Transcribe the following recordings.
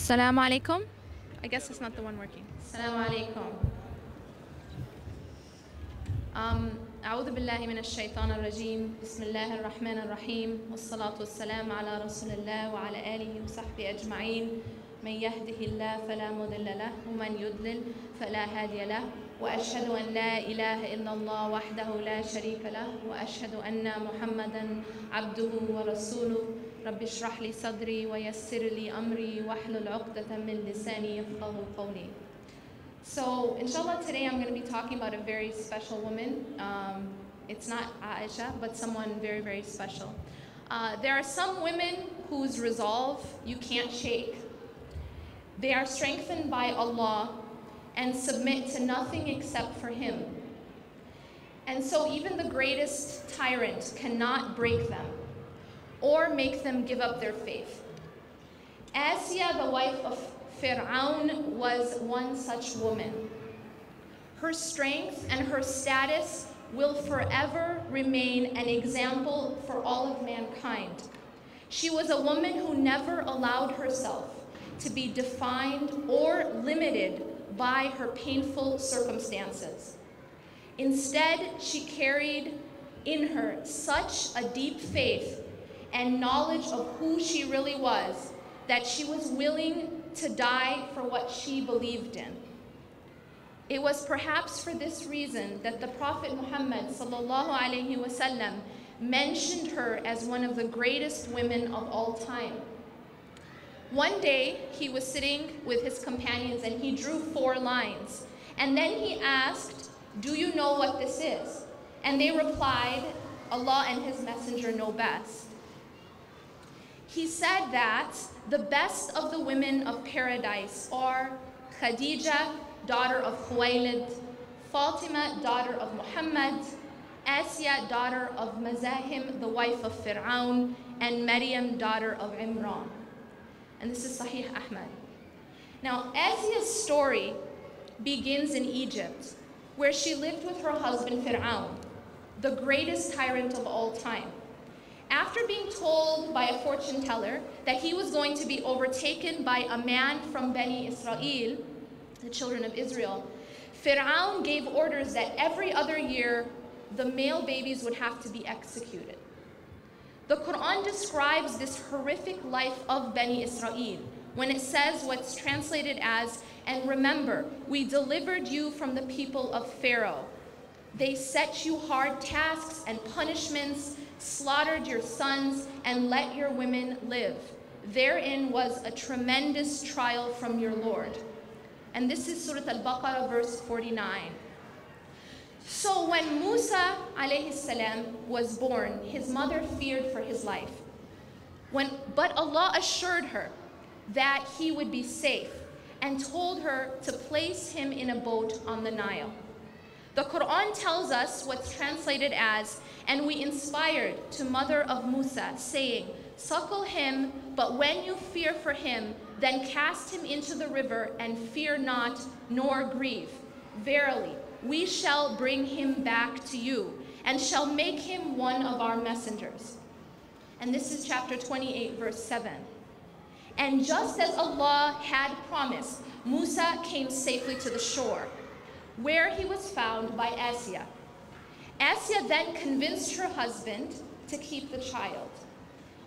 Assalamu alaikum. I guess it's not the one working. Assalamu alaikum. أعوذ بالله من الشيطان الرجيم بسم الله الرحمن الرحيم والصلاة والسلام على رسول الله وعلى آله وصحبه أجمعين من يهده الله فلا مضل له ومن يضلل فلا هادي له وأشهد أن لا إله إلا الله وحده لا شريك له وأشهد أن محمدا عبده ورسوله رب اشرح لي صدري ويسر لي أمري واحلل عقدة من لساني يفقهوا قولي. So, inshallah, today I'm going to be talking about a very special woman. It's not Aisha, but someone very, very special. There are some women whose resolve you can't shake. They are strengthened by Allah and submit to nothing except for Him. And so even the greatest tyrant cannot break them or make them give up their faith. Asiya, the wife of Fir'aun, was one such woman. Her strength and her status will forever remain an example for all of mankind. She was a woman who never allowed herself to be defined or limited by her painful circumstances. Instead, she carried in her such a deep faith and knowledge of who she really was that she was willing to die for what she believed in. It was perhaps for this reason that the Prophet Muhammad ﷺ mentioned her as one of the greatest women of all time. One day, he was sitting with his companions and he drew 4 lines. And then he asked, "Do you know what this is?" And they replied, "Allah and His Messenger know best." He said that the best of the women of paradise are Khadija, daughter of Khuwaylid, Fatima, daughter of Muhammad, Asiya, daughter of Mazahim, the wife of Fir'aun, and Maryam, daughter of Imran. And this is Sahih Ahmad. Now, Asiya's story begins in Egypt, where she lived with her husband Fir'aun, the greatest tyrant of all time. After being told by a fortune teller that he was going to be overtaken by a man from Bani Israel, the children of Israel, Fir'aun gave orders that every other year the male babies would have to be executed. The Quran describes this horrific life of Bani Israel when it says what's translated as, "And remember, we delivered you from the people of Pharaoh. They set you hard tasks and punishments, slaughtered your sons, and let your women live. Therein was a tremendous trial from your Lord." And this is Surah Al-Baqarah, verse 49. So when Musa alayhi salam was born, his mother feared for his life. But Allah assured her that he would be safe and told her to place him in a boat on the Nile. The Quran tells us what's translated as, "And we inspired to mother of Musa, saying, suckle him, but when you fear for him, then cast him into the river and fear not, nor grieve. Verily, we shall bring him back to you and shall make him one of our messengers." And this is chapter 28, verse 7. And just as Allah had promised, Musa came safely to the shore, where he was found by Asiya. Asiya then convinced her husband to keep the child.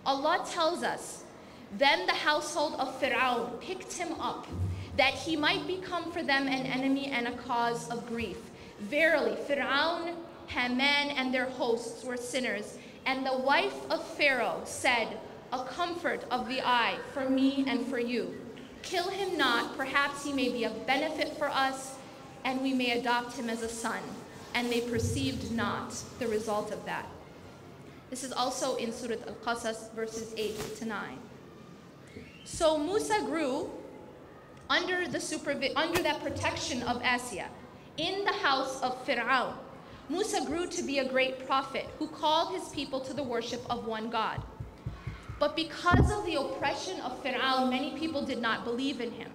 Allah tells us, "Then the household of Fir'aun picked him up, that he might become for them an enemy and a cause of grief. Verily, Fir'aun, Haman, and their hosts were sinners, and the wife of Pharaoh said, 'A comfort of the eye for me and for you. Kill him not, perhaps he may be of benefit for us, and we may adopt him as a son.' And they perceived not the result of that." This is also in Surah Al-Qasas, verses 8 to 9. So Musa grew under that protection of Asiya, in the house of Fir'aun. Musa grew to be a great prophet who called his people to the worship of one God. But because of the oppression of Fir'aun, many people did not believe in him.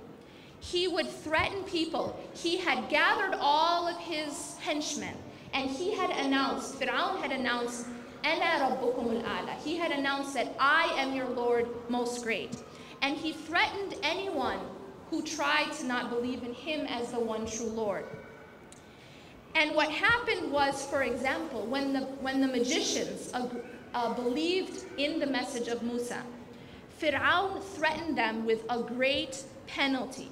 He would threaten people. He had gathered all of his henchmen, and he had announced, Fir'aun had announced, "Ana rabbukum al-a'la." He had announced that, "I am your Lord most great." and he threatened anyone who tried to not believe in him as the one true Lord. And what happened was, for example, when the magicians believed in the message of Musa, Fir'aun threatened them with a great penalty.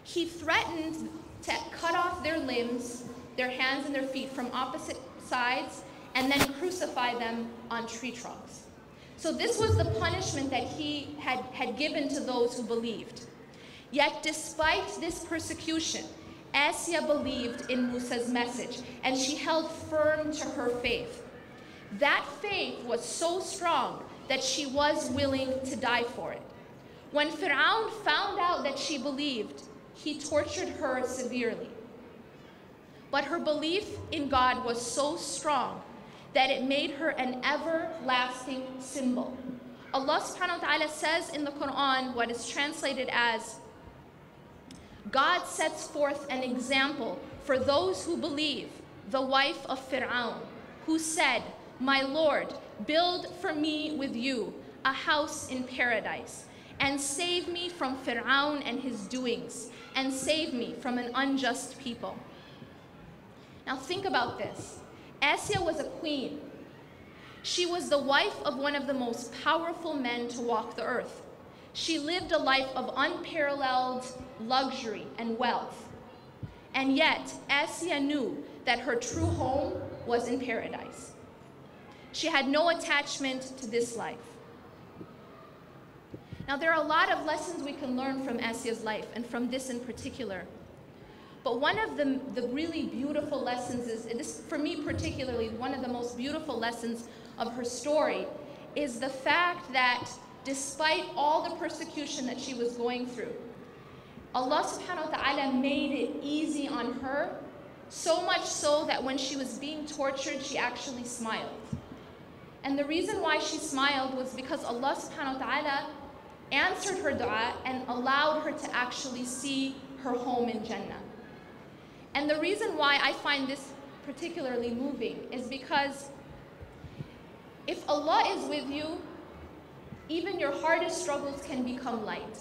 He threatened to cut off their limbs, their hands and their feet from opposite sides, and then crucify them on tree trunks. So this was the punishment that he had given to those who believed. Yet despite this persecution, Asiya believed in Musa's message, and she held firm to her faith. That faith was so strong that she was willing to die for it. When Fir'aun found out that she believed, he tortured her severely. But her belief in God was so strong that it made her an everlasting symbol. Allah subhanahu wa ta'ala says in the Quran what is translated as, God sets forth an example for those who believe, the wife of Fir'aun, who said, my Lord, build for me with you a house in paradise, and save me from Fir'aun and his doings, and save me from an unjust people. Now think about this. Asiya was a queen. She was the wife of one of the most powerful men to walk the earth. She lived a life of unparalleled luxury and wealth. And yet, Asiya knew that her true home was in paradise. She had no attachment to this life. Now, there are a lot of lessons we can learn from Asiya's life, and from this in particular. But one of the really beautiful lessons is, this, for me particularly, one of the most beautiful lessons of her story is the fact that despite all the persecution that she was going through, Allah subhanahu wa ta'ala made it easy on her, so much so that when she was being tortured, she actually smiled. And the reason why she smiled was because Allah subhanahu wa ta'ala answered her dua and allowed her to actually see her home in Jannah. And the reason why I find this particularly moving is because if Allah is with you, even your hardest struggles can become light.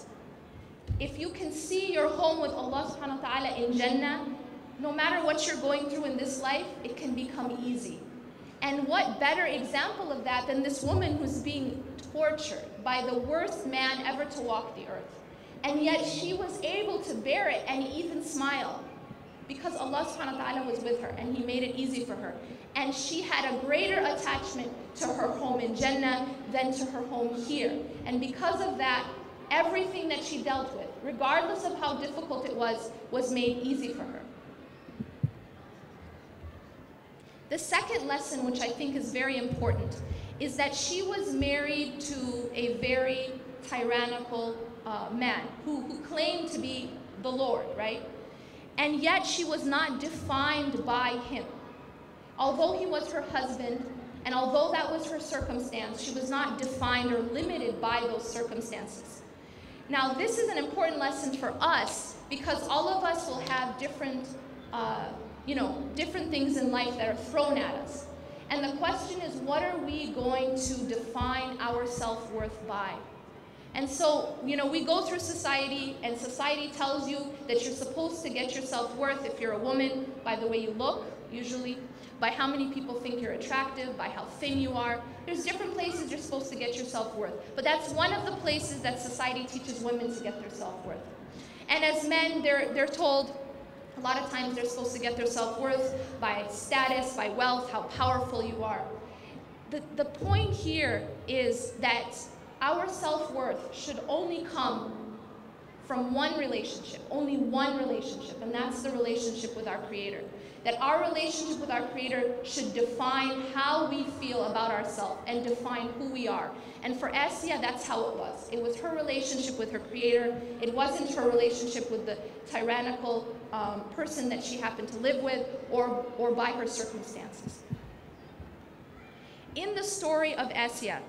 If you can see your home with Allah subhanahu wa ta'ala in Jannah, no matter what you're going through in this life, it can become easy. And what better example of that than this woman who's being tortured by the worst man ever to walk the earth. And yet she was able to bear it and even smile, because Allah subhanahu wa ta'ala was with her and he made it easy for her. And she had a greater attachment to her home in Jannah than to her home here. And because of that, everything that she dealt with, regardless of how difficult it was made easy for her. The second lesson, which I think is very important, is that she was married to a very tyrannical man who claimed to be the Lord, right? And yet she was not defined by him. Although he was her husband, and although that was her circumstance, she was not defined or limited by those circumstances. Now, this is an important lesson for us, because all of us will have different different things in life that are thrown at us. And the question is, what are we going to define our self-worth by? And so, we go through society, and society tells you that you're supposed to get your self-worth, if you're a woman, by the way you look, usually, by how many people think you're attractive, by how thin you are. There's different places you're supposed to get your self-worth. But that's one of the places that society teaches women to get their self-worth. And as men, they're told, a lot of times they're supposed to get their self-worth by status, by wealth, how powerful you are. The point here is that our self-worth should only come from one relationship, only one relationship, and that's the relationship with our Creator. That our relationship with our Creator should define how we feel about ourselves and define who we are. And for Asiya, that's how it was. It was her relationship with her Creator. It wasn't her relationship with the tyrannical person that she happened to live with, or by her circumstances. In the story of Asiya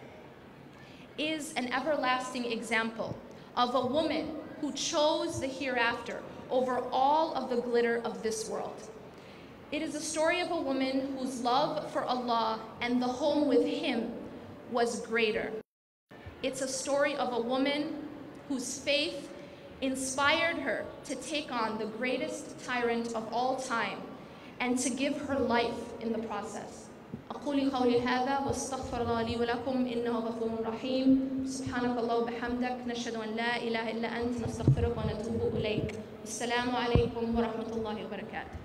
is an everlasting example of a woman who chose the hereafter over all of the glitter of this world. It is a story of a woman whose love for Allah and the home with Him was greater. It's a story of a woman whose faith inspired her to take on the greatest tyrant of all time and to give her life in the process. أقول قولي هذا واستغفر الله لي ولكم إنه غفور رحيم. سبحانك الله وبحمدك نشهد أن لا إله إلا أنت نستغفرك ونتوب إليك. السلام عليكم ورحمة الله وبركاته.